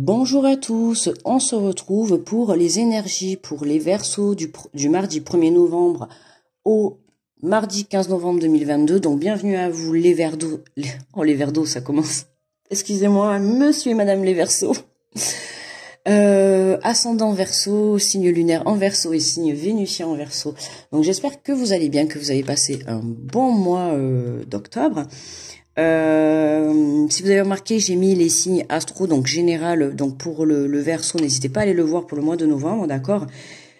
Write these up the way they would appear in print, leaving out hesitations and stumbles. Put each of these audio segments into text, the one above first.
Bonjour à tous, on se retrouve pour les énergies pour les Verseaux du mardi 1er novembre au mardi 15 novembre 2022. Donc bienvenue à vous les Verseaux. Oh les Verseaux, ça commence. Excusez-moi, monsieur et madame les Verseaux. Ascendant Verseau, signe lunaire en Verseau et signe vénusien en Verseau. Donc j'espère que vous allez bien, que vous avez passé un bon mois d'octobre. Si vous avez remarqué, j'ai mis les signes astro, donc général, donc pour le Verseau, n'hésitez pas à aller le voir pour le mois de novembre, d'accord?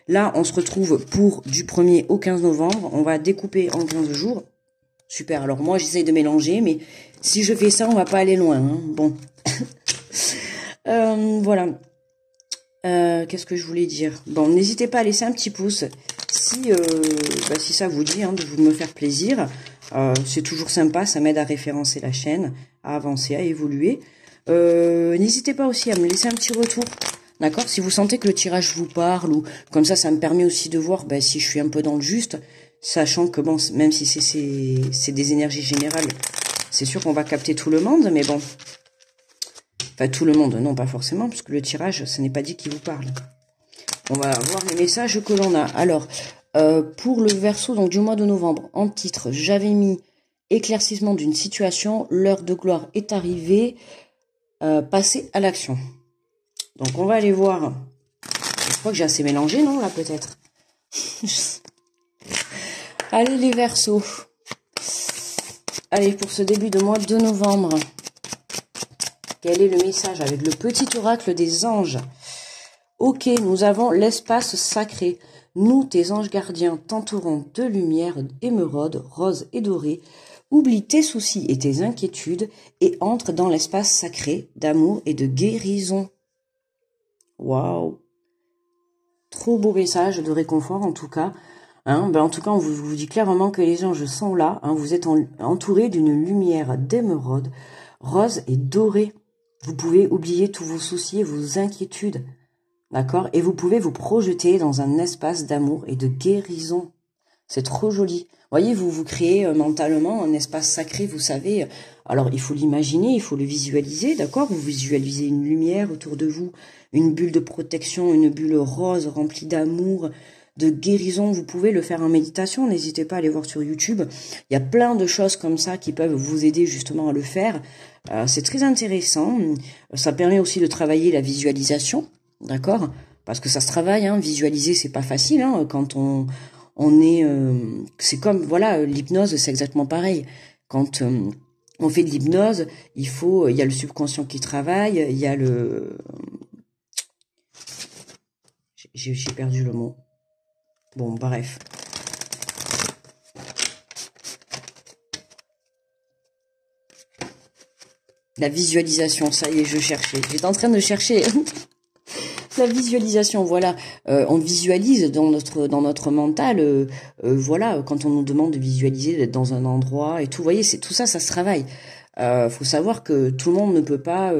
Là, on se retrouve pour du 1er au 15 novembre, on va découper en 15 jours. Super, alors moi j'essaye de mélanger, mais si je fais ça, on va pas aller loin, hein. Bon. Voilà. Qu'est-ce que je voulais dire? Bon, n'hésitez pas à laisser un petit pouce si ça vous dit, hein, de me faire plaisir. C'est toujours sympa, ça m'aide à référencer la chaîne, à avancer, à évoluer. N'hésitez pas aussi à me laisser un petit retour, d'accord? Si vous sentez que le tirage vous parle, ou comme ça me permet aussi de voir si je suis un peu dans le juste, sachant que bon, même si c'est des énergies générales, c'est sûr qu'on va capter tout le monde, mais bon. Enfin, tout le monde, non, pas forcément, puisque le tirage, ce n'est pas dit qu'il vous parle. On va voir les messages que l'on a. Alors, pour le Verseau donc du mois de novembre, en titre, j'avais mis éclaircissement d'une situation, l'heure de gloire est arrivée, passer à l'action. Donc, on va aller voir. Je crois que j'ai assez mélangé, non, là, peut-être. Allez, les Verseaux. Allez, pour ce début de mois de novembre. Quel est le message avec le petit oracle des anges? Ok, nous avons l'espace sacré. Nous, tes anges gardiens, t'entourons de lumière émeraude, rose et dorée. Oublie tes soucis et tes inquiétudes et entre dans l'espace sacré d'amour et de guérison. Waouh! Trop beau message de réconfort en tout cas. Hein, en tout cas, on vous dit clairement que les anges sont là. Hein, vous êtes entourés d'une lumière d'émeraude, rose et dorée. Vous pouvez oublier tous vos soucis et vos inquiétudes, d'accord? Et vous pouvez vous projeter dans un espace d'amour et de guérison. C'est trop joli. Voyez, vous créez mentalement un espace sacré, vous savez. Alors, il faut l'imaginer, il faut le visualiser, d'accord? Vous visualisez une lumière autour de vous, une bulle de protection, une bulle rose remplie d'amour, de guérison. Vous pouvez le faire en méditation, n'hésitez pas à aller voir sur YouTube. Il y a plein de choses comme ça qui peuvent vous aider justement à le faire. C'est très intéressant. Ça permet aussi de travailler la visualisation, d'accord? Parce que ça se travaille, hein. Visualiser, c'est pas facile, hein. Quand on est... c'est comme, voilà, l'hypnose, c'est exactement pareil. Quand on fait de l'hypnose, il y a le subconscient qui travaille, il y a le... J'ai perdu le mot. Bon, bref. La visualisation, ça y est, je cherchais. J'étais en train de chercher la visualisation, voilà. On visualise dans notre mental, voilà, quand on nous demande de visualiser, d'être dans un endroit et tout. Vous voyez, c'est tout ça, ça se travaille. Faut savoir que tout le monde ne peut pas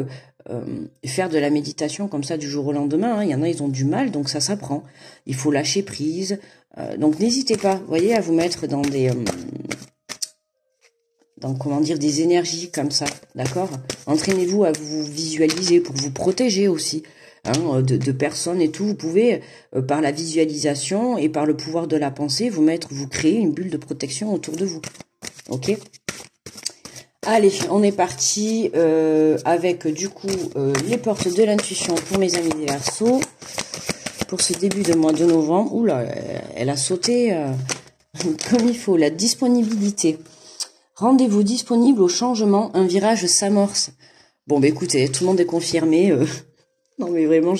faire de la méditation comme ça du jour au lendemain. Hein. Il y en a, ils ont du mal, donc ça s'apprend. Il faut lâcher prise. Donc n'hésitez pas, vous voyez, à vous mettre dans des... des énergies comme ça, d'accord? Entraînez-vous à vous visualiser pour vous protéger aussi, hein, de personnes et tout. Vous pouvez, par la visualisation et par le pouvoir de la pensée, vous créer une bulle de protection autour de vous, ok? Allez, on est parti avec du coup les portes de l'intuition pour mes amis des Verseaux, pour ce début de mois de novembre. Oula, elle a sauté comme il faut, la disponibilité. Rendez-vous disponible au changement, un virage s'amorce. Bon, écoutez, tout le monde est confirmé. Non, mais vraiment,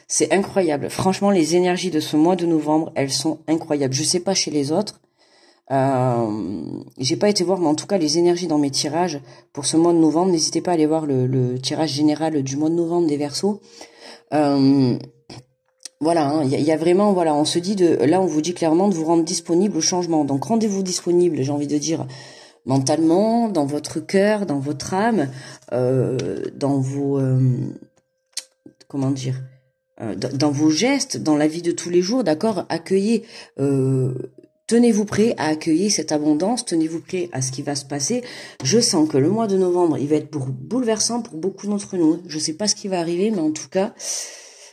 c'est incroyable. Franchement, les énergies de ce mois de novembre, elles sont incroyables. Je sais pas chez les autres. J'ai pas été voir, mais en tout cas, les énergies dans mes tirages pour ce mois de novembre, n'hésitez pas à aller voir le tirage général du mois de novembre des Verseaux. Voilà, hein, y a vraiment, voilà, on se dit là, on vous dit clairement de vous rendre disponible au changement. Donc, rendez-vous disponible, j'ai envie de dire, mentalement, dans votre cœur, dans votre âme, dans vos... comment dire, dans vos gestes, dans la vie de tous les jours, d'accord? Accueillez, tenez-vous prêt à accueillir cette abondance, tenez-vous prêt à ce qui va se passer. Je sens que le mois de novembre, il va être bouleversant pour beaucoup d'entre nous. Je sais pas ce qui va arriver, mais en tout cas,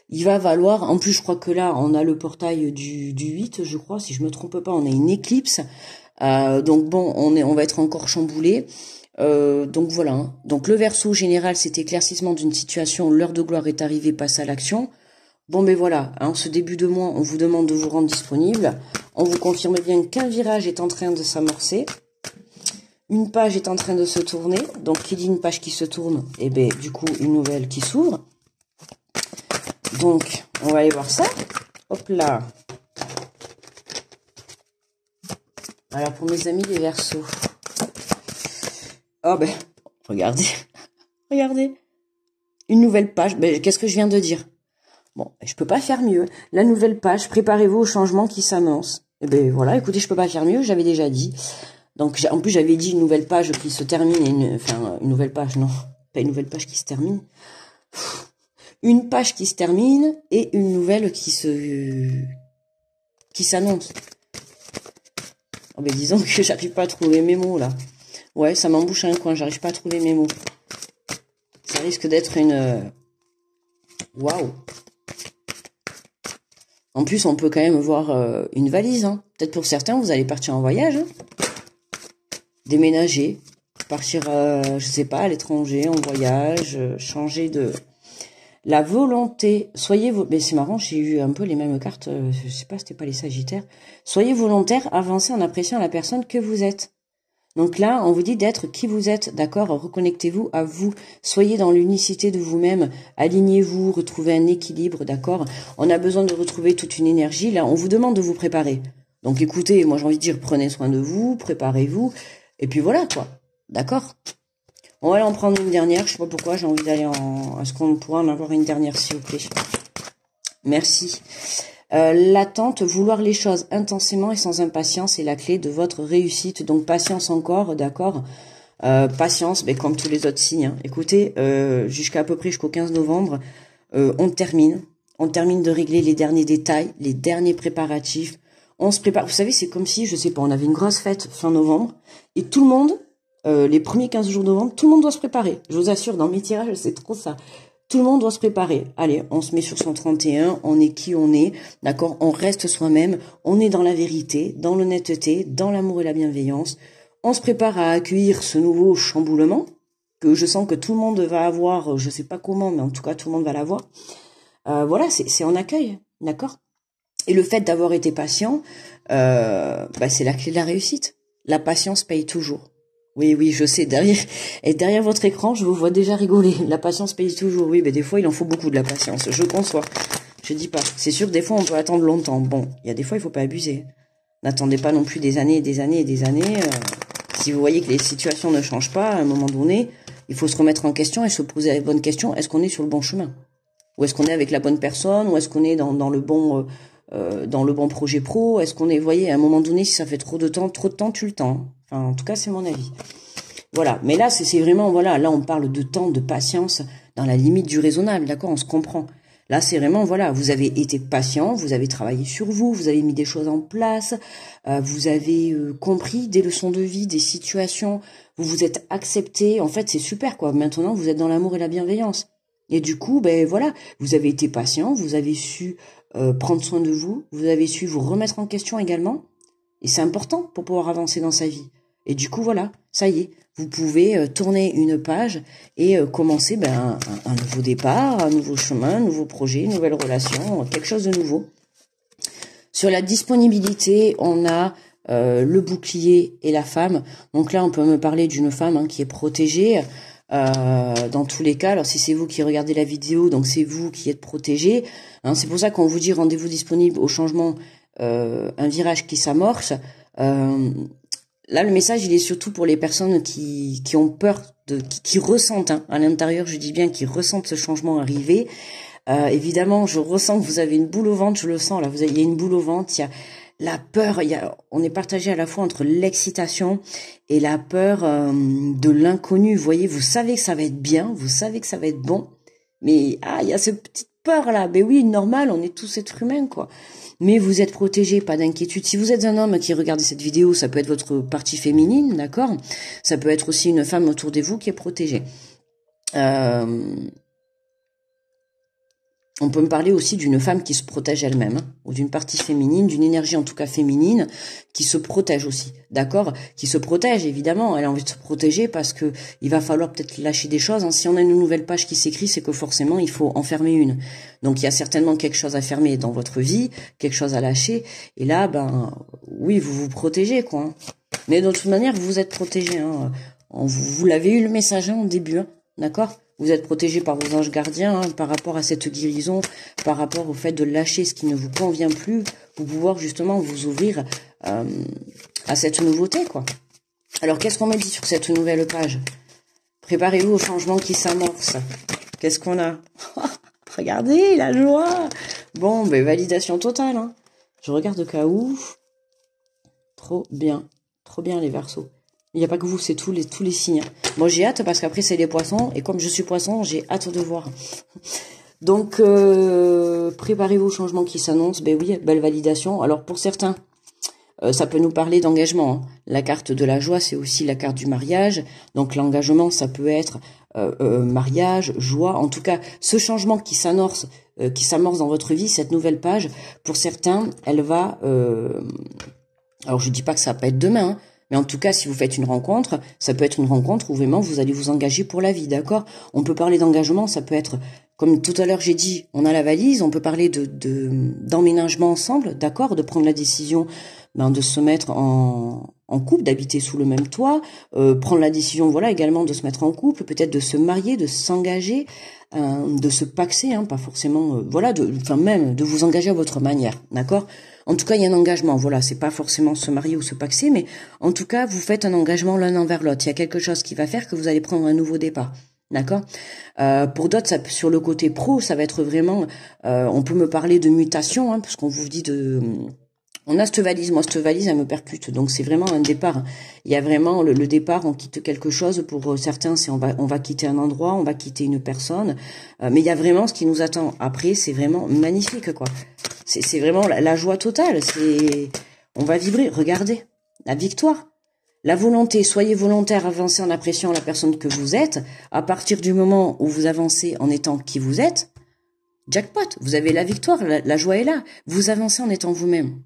il va valoir, en plus je crois que là, on a le portail du 8, je crois, si je me trompe pas, on a une éclipse. Donc bon, on va être encore chamboulé. Donc voilà. Hein. Donc le Verseau général, c'est éclaircissement d'une situation, l'heure de gloire est arrivée, passe à l'action. Bon ben voilà, hein, ce début de mois, on vous demande de vous rendre disponible. On vous confirme bien qu'un virage est en train de s'amorcer. Une page est en train de se tourner. Donc qui dit une page qui se tourne, et ben du coup une nouvelle qui s'ouvre. Donc on va aller voir ça. Hop là. Alors pour mes amis les Verseaux. Oh ben, regardez. Regardez. Une nouvelle page. Ben, qu'est-ce que je viens de dire? Bon, je peux pas faire mieux. La nouvelle page, préparez-vous au changement qui s'annonce. Et ben voilà, écoutez, je peux pas faire mieux, j'avais déjà dit. Donc en plus j'avais dit une nouvelle page qui se termine, une nouvelle page, non, pas une nouvelle page qui se termine. Une page qui se termine et une nouvelle qui s'annonce. Oh ben disons que j'arrive pas à trouver mes mots là. Ouais, ça m'embouche un coin, j'arrive pas à trouver mes mots. Ça risque d'être une... Waouh. En plus, on peut quand même voir une valise. Hein. Peut-être pour certains, vous allez partir en voyage. Hein. Déménager. Partir, je sais pas, à l'étranger, en voyage. Changer de... La volonté. Soyez... Mais c'est marrant, j'ai eu un peu les mêmes cartes. Je sais pas, c'était pas les Sagittaires. Soyez volontaire, avancez en appréciant la personne que vous êtes. Donc là, on vous dit d'être qui vous êtes, d'accord? Reconnectez-vous à vous, soyez dans l'unicité de vous-même, alignez-vous, retrouvez un équilibre, d'accord? On a besoin de retrouver toute une énergie, là, on vous demande de vous préparer. Donc écoutez, moi j'ai envie de dire, prenez soin de vous, préparez-vous, et puis voilà, quoi, d'accord? On va aller en prendre une dernière, je sais pas pourquoi, j'ai envie d'aller Est-ce qu'on pourra en avoir une dernière, s'il vous plaît? Merci. L'attente, vouloir les choses intensément et sans impatience est la clé de votre réussite. Donc patience encore, d'accord. Patience, mais comme tous les autres signes. Hein. Écoutez, jusqu'à peu près jusqu'au 15 novembre, on termine de régler les derniers détails, les derniers préparatifs. On se prépare. Vous savez, c'est comme si, je sais pas, on avait une grosse fête fin novembre et tout le monde, les premiers 15 jours de novembre, tout le monde doit se préparer. Je vous assure, dans mes tirages, c'est trop ça. Tout le monde doit se préparer. Allez, on se met sur son 31, on est qui on est, d'accord? On reste soi-même, on est dans la vérité, dans l'honnêteté, dans l'amour et la bienveillance. On se prépare à accueillir ce nouveau chamboulement, que je sens que tout le monde va avoir, je sais pas comment, mais en tout cas tout le monde va l'avoir. Voilà, c'est en accueil, d'accord? Et le fait d'avoir été patient, c'est la clé de la réussite. La patience paye toujours. Oui, oui, je sais, derrière votre écran, je vous vois déjà rigoler. La patience paye toujours. Oui, mais des fois, il en faut beaucoup de la patience. Je conçois. Je dis pas. C'est sûr, des fois, on peut attendre longtemps. Bon, il y a des fois, il faut pas abuser. N'attendez pas non plus des années et des années et des années. Si vous voyez que les situations ne changent pas, à un moment donné, il faut se remettre en question et se poser les bonnes questions. Est-ce qu'on est sur le bon chemin? Ou est-ce qu'on est avec la bonne personne? Ou est-ce qu'on est dans le bon projet pro? Est-ce qu'on est, vous voyez, à un moment donné, si ça fait trop de temps, tu le temps. Enfin, en tout cas, c'est mon avis. Voilà. Mais là, c'est vraiment, voilà, là, on parle de temps, de patience, dans la limite du raisonnable, d'accord? On se comprend. Là, c'est vraiment, voilà, vous avez été patient, vous avez travaillé sur vous, vous avez mis des choses en place, vous avez compris des leçons de vie, des situations, vous vous êtes accepté. En fait, c'est super, quoi. Maintenant, vous êtes dans l'amour et la bienveillance. Et du coup, ben voilà, vous avez été patient, vous avez su prendre soin de vous, vous avez su vous remettre en question également. Et c'est important pour pouvoir avancer dans sa vie. Et du coup, voilà, ça y est, vous pouvez tourner une page et commencer un nouveau départ, un nouveau chemin, un nouveau projet, une nouvelle relation, quelque chose de nouveau. Sur la disponibilité, on a le bouclier et la femme. Donc là, on peut me parler d'une femme qui est protégée. Dans tous les cas, alors si c'est vous qui regardez la vidéo, donc c'est vous qui êtes protégé. Hein, c'est pour ça qu'on vous dit rendez-vous disponible au changement, un virage qui s'amorce. Là, le message, il est surtout pour les personnes qui ont peur, qui ressentent, à l'intérieur, je dis bien, qui ressentent ce changement arriver. Évidemment, je ressens que vous avez une boule au ventre, je le sens, là, il y a une boule au ventre, il y a la peur, on est partagé à la fois entre l'excitation et la peur de l'inconnu. Vous voyez, vous savez que ça va être bien, vous savez que ça va être bon, mais il y a cette petite peur là. Ben oui, normal, on est tous êtres humains, quoi. Mais vous êtes protégés, pas d'inquiétude. Si vous êtes un homme qui regarde cette vidéo, ça peut être votre partie féminine, d'accord? Ça peut être aussi une femme autour de vous qui est protégée. On peut me parler aussi d'une femme qui se protège elle-même, hein, ou d'une partie féminine, d'une énergie en tout cas féminine, qui se protège aussi, d'accord? Qui se protège, évidemment, elle a envie de se protéger parce que il va falloir peut-être lâcher des choses, hein. Si on a une nouvelle page qui s'écrit, c'est que forcément, il faut en fermer une. Donc, il y a certainement quelque chose à fermer dans votre vie, quelque chose à lâcher, et là, ben, oui, vous vous protégez, quoi, hein. Mais de toute manière, vous êtes protégé, hein. Vous l'avez eu le message, hein, au début, hein, d'accord? Vous êtes protégé par vos anges gardiens, hein, par rapport à cette guérison, par rapport au fait de lâcher ce qui ne vous convient plus, pour pouvoir justement vous ouvrir à cette nouveauté, quoi. Alors, qu'est-ce qu'on me dit sur cette nouvelle page? Préparez-vous au changement qui s'amorce. Qu'est-ce qu'on a? Regardez, la joie. Bon, ben validation totale, hein. Je regarde au cas où. Trop bien les Verseaux. Il n'y a pas que vous, c'est tous les signes. Moi, j'ai hâte parce qu'après, c'est les poissons. Et comme je suis poisson, j'ai hâte de voir. Donc, préparez-vous au changement qui s'annonce. Ben oui, belle validation. Alors, pour certains, ça peut nous parler d'engagement, hein. La carte de la joie, c'est aussi la carte du mariage. Donc, l'engagement, ça peut être mariage, joie. En tout cas, ce changement qui s'amorce dans votre vie, cette nouvelle page, pour certains, elle va... alors, je dis pas que ça va pas être demain, hein. Mais en tout cas, si vous faites une rencontre, ça peut être une rencontre où vraiment vous allez vous engager pour la vie, d'accord? On peut parler d'engagement, ça peut être, comme tout à l'heure j'ai dit, on a la valise, on peut parler d'emménagement ensemble, d'accord? De prendre la décision de se mettre en couple, d'habiter sous le même toit, prendre la décision, voilà, également de se mettre en couple, peut-être de se marier, de s'engager, de se paxer, hein, pas forcément, voilà, même de vous engager à votre manière, d'accord? En tout cas, il y a un engagement, voilà, c'est pas forcément se marier ou se paxer, mais en tout cas, vous faites un engagement l'un envers l'autre. Il y a quelque chose qui va faire que vous allez prendre un nouveau départ, d'accord? Pour d'autres, sur le côté pro, ça va être vraiment, on peut me parler de mutation, hein, parce qu'on vous dit on a cette valise, moi cette valise elle me percute, donc c'est vraiment un départ. Il y a vraiment le départ, on quitte quelque chose, pour certains c'est on va quitter un endroit, on va quitter une personne, mais il y a vraiment ce qui nous attend après, c'est vraiment magnifique, quoi. C'est vraiment la joie totale, on va vibrer, regardez, la victoire, la volonté, soyez volontaire, avancez en appréciant la personne que vous êtes, à partir du moment où vous avancez en étant qui vous êtes, jackpot, vous avez la victoire, la joie est là, vous avancez en étant vous-même.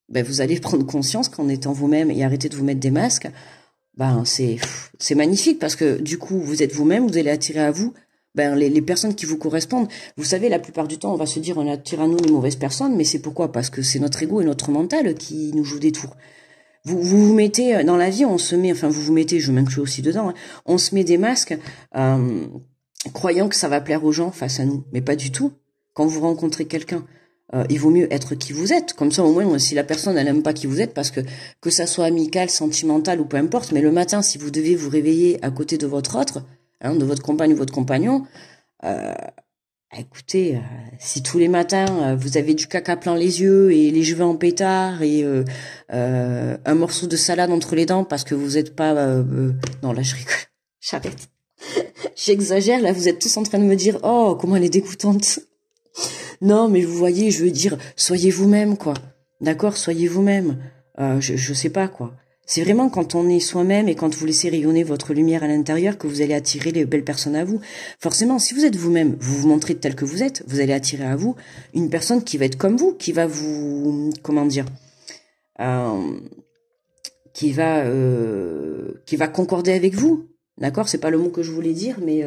Ben, vous allez prendre conscience qu'en étant vous-même et arrêter de vous mettre des masques, ben c'est magnifique parce que du coup vous êtes vous-même, vous allez attirer à vous les personnes qui vous correspondent. Vous savez, la plupart du temps on va se dire on attire à nous les mauvaises personnes, mais c'est pourquoi? Parce que c'est notre ego et notre mental qui nous jouent des tours. Vous mettez dans la vie, on se met, enfin vous vous mettez, je m'inclus aussi dedans, hein, on se met des masques croyant que ça va plaire aux gens face à nous, mais pas du tout. Quand vous rencontrez quelqu'un, il vaut mieux être qui vous êtes. Comme ça, au moins, si la personne, elle aime pas qui vous êtes, parce que ça soit amical, sentimental ou peu importe, mais le matin, si vous devez vous réveiller à côté de votre autre, hein, de votre compagne ou votre compagnon, écoutez, si tous les matins, vous avez du caca plein les yeux et les cheveux en pétard et un morceau de salade entre les dents parce que vous êtes pas... non, là, je rigole. J'arrête. J'exagère, là, vous êtes tous en train de me dire « Oh, comment elle est dégoûtante !» Non, mais vous voyez, je veux dire, soyez vous-même, quoi. D'accord, soyez vous-même. Je sais pas, quoi. C'est vraiment quand on est soi-même et quand vous laissez rayonner votre lumière à l'intérieur que vous allez attirer les belles personnes à vous. Forcément, si vous êtes vous-même, vous vous montrez tel que vous êtes, vous allez attirer à vous une personne qui va être comme vous, qui va vous... Comment dire qui va concorder avec vous. D'accord, c'est pas le mot que je voulais dire, mais...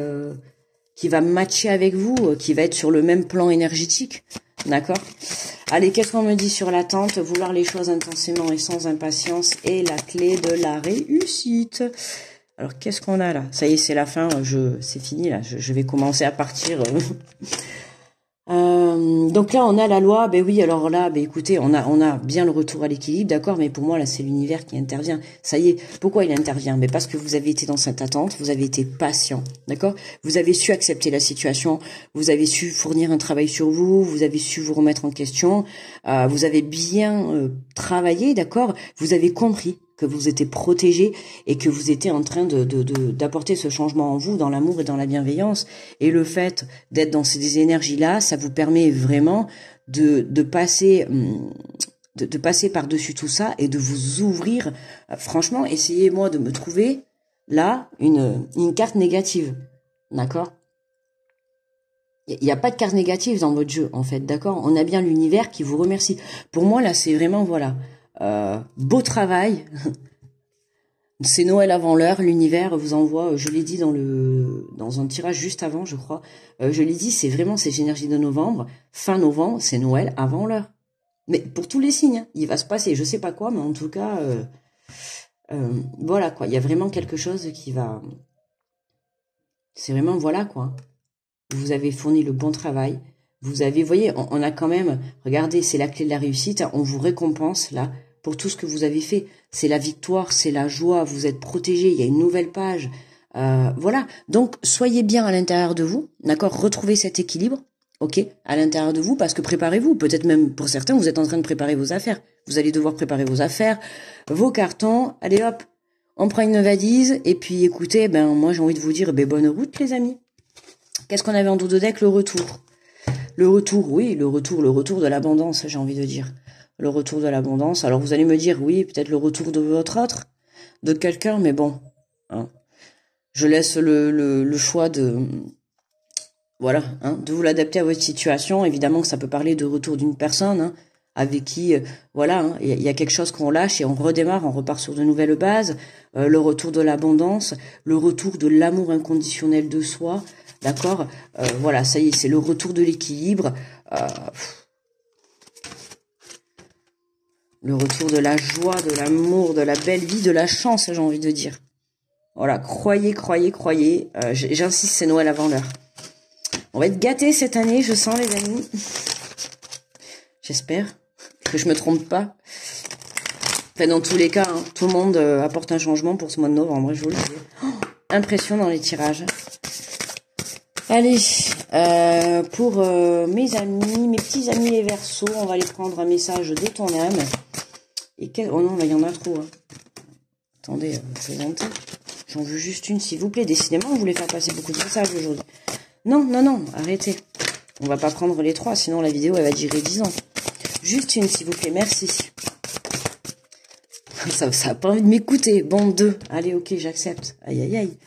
qui va matcher avec vous, qui va être sur le même plan énergétique, d'accord? Allez, qu'est-ce qu'on me dit sur l'attente? Vouloir les choses intensément et sans impatience est la clé de la réussite. Alors, qu'est-ce qu'on a là? Ça y est, c'est la fin, c'est fini, là, je vais commencer à partir. Donc là, on a la loi, ben oui, alors là, ben écoutez, on a bien le retour à l'équilibre, d'accord, mais pour moi, là, c'est l'univers qui intervient. Ça y est, pourquoi il intervient? Mais parce que vous avez été dans cette attente, vous avez été patient, d'accord? Vous avez su accepter la situation, vous avez su fournir un travail sur vous, vous avez su vous remettre en question, vous avez bien travaillé, d'accord? Vous avez compris que vous étiez protégé et que vous étiez en train d'apporter ce changement en vous, dans l'amour et dans la bienveillance. Et le fait d'être dans ces énergies-là, ça vous permet vraiment de passer par-dessus tout ça et de vous ouvrir. Franchement, essayez-moi de me trouver là une carte négative, d'accord? Il n'y a pas de carte négative dans votre jeu, en fait, d'accord? On a bien l'univers qui vous remercie. Pour moi, là, c'est vraiment, voilà, beau travail. C'est Noël avant l'heure, l'univers vous envoie, je l'ai dit dans un tirage juste avant, je crois, je l'ai dit, c'est vraiment ces énergies de novembre, fin novembre, c'est Noël avant l'heure. Mais pour tous les signes, hein, il va se passer, je sais pas quoi, mais en tout cas, voilà quoi, il y a vraiment quelque chose qui va... C'est vraiment, voilà quoi. Vous avez fourni le bon travail, vous avez, vous voyez, on a quand même, regardez, c'est la clé de la réussite, on vous récompense là, pour tout ce que vous avez fait. C'est la victoire, c'est la joie, vous êtes protégé, il y a une nouvelle page. Voilà, donc soyez bien à l'intérieur de vous, d'accord? Retrouvez cet équilibre, ok, à l'intérieur de vous, parce que préparez-vous. Peut-être même pour certains, vous êtes en train de préparer vos affaires. Vous allez devoir préparer vos affaires, vos cartons. Allez hop, on prend une valise. Et puis écoutez, moi j'ai envie de vous dire, bonne route les amis. Qu'est-ce qu'on avait en dos de deck? Le retour. Le retour, oui, le retour de l'abondance, j'ai envie de dire. Le retour de l'abondance. Alors vous allez me dire, oui, peut-être le retour de votre autre, de quelqu'un, mais bon, hein, je laisse le choix de, voilà, hein, de vous l'adapter à votre situation. Évidemment que ça peut parler de retour d'une personne, hein, avec qui, voilà, hein, y a quelque chose qu'on lâche et on redémarre, on repart sur de nouvelles bases. Le retour de l'abondance, le retour de l'amour inconditionnel de soi, d'accord. Voilà, ça y est, c'est le retour de l'équilibre. Le retour de la joie, de l'amour, de la belle vie, de la chance, j'ai envie de dire. Voilà, croyez. J'insiste, c'est Noël avant l'heure. On va être gâtés cette année, je sens les amis. J'espère que je me trompe pas. Enfin, dans tous les cas, hein, tout le monde apporte un changement pour ce mois de novembre, je vous le dis. Oh, impression dans les tirages. Allez, pour mes amis, mes petits amis les Verseaux, on va aller prendre un message de ton âme. Et oh non, là, il y en a trop. Hein. Attendez, présentez. J'en veux juste une, s'il vous plaît. Décidément, vous voulez faire passer beaucoup de messages aujourd'hui. Non, arrêtez. On va pas prendre les 3, sinon la vidéo, elle va durer 10 ans. Juste une, s'il vous plaît, merci. Ça a pas envie de m'écouter. Bon, 2. Allez, ok, j'accepte. Aïe.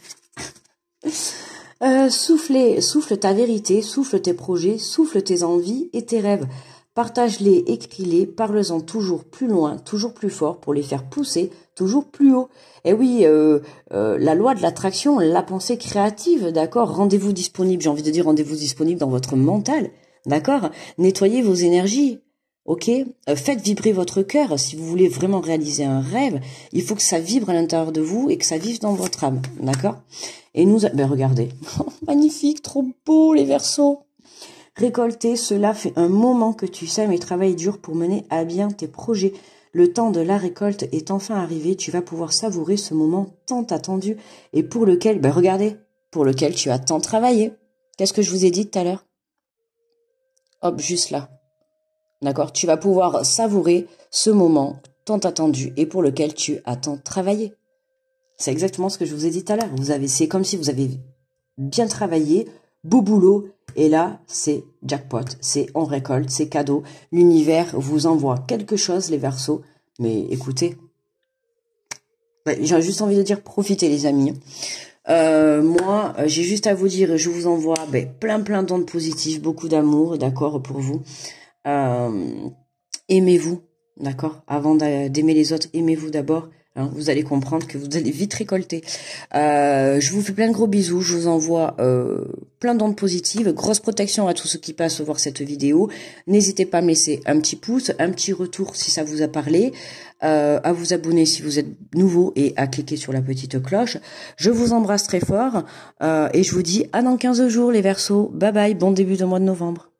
Souffle ta vérité, souffle tes projets, souffle tes envies et tes rêves. Partage-les, écris-les, parle-en toujours plus loin, toujours plus fort pour les faire pousser toujours plus haut. Et oui, la loi de l'attraction, la pensée créative, d'accord? Rendez-vous disponible, j'ai envie de dire rendez-vous disponible dans votre mental, d'accord? Nettoyez vos énergies, ok? Faites vibrer votre cœur. Si vous voulez vraiment réaliser un rêve, il faut que ça vibre à l'intérieur de vous et que ça vive dans votre âme, d'accord? Et nous, regardez, magnifique, trop beau les Verseaux. Récolter, cela fait un moment que tu sèmes et travailles dur pour mener à bien tes projets. Le temps de la récolte est enfin arrivé, tu vas pouvoir savourer ce moment tant attendu et pour lequel, regardez, pour lequel tu as tant travaillé. Qu'est-ce que je vous ai dit tout à l'heure? Hop, juste là. D'accord? Tu vas pouvoir savourer ce moment tant attendu et pour lequel tu as tant travaillé. C'est exactement ce que je vous ai dit tout à l'heure. C'est comme si vous avez bien travaillé, beau boulot, et là, c'est jackpot, c'est on récolte, c'est cadeau. L'univers vous envoie quelque chose, les Verseaux. Mais écoutez, j'ai juste envie de dire profitez, les amis. Moi, j'ai juste à vous dire, je vous envoie plein d'ondes positives, beaucoup d'amour, d'accord, pour vous. Aimez-vous, d'accord. Avant d'aimer les autres, aimez-vous d'abord. Hein, vous allez comprendre que vous allez vite récolter. Je vous fais plein de gros bisous. Je vous envoie plein d'ondes positives. Grosse protection à tous ceux qui passent voir cette vidéo. N'hésitez pas à me laisser un petit pouce, un petit retour si ça vous a parlé. À vous abonner si vous êtes nouveau et à cliquer sur la petite cloche. Je vous embrasse très fort et je vous dis à dans 15 jours les Verseaux. Bye bye, bon début de mois de novembre.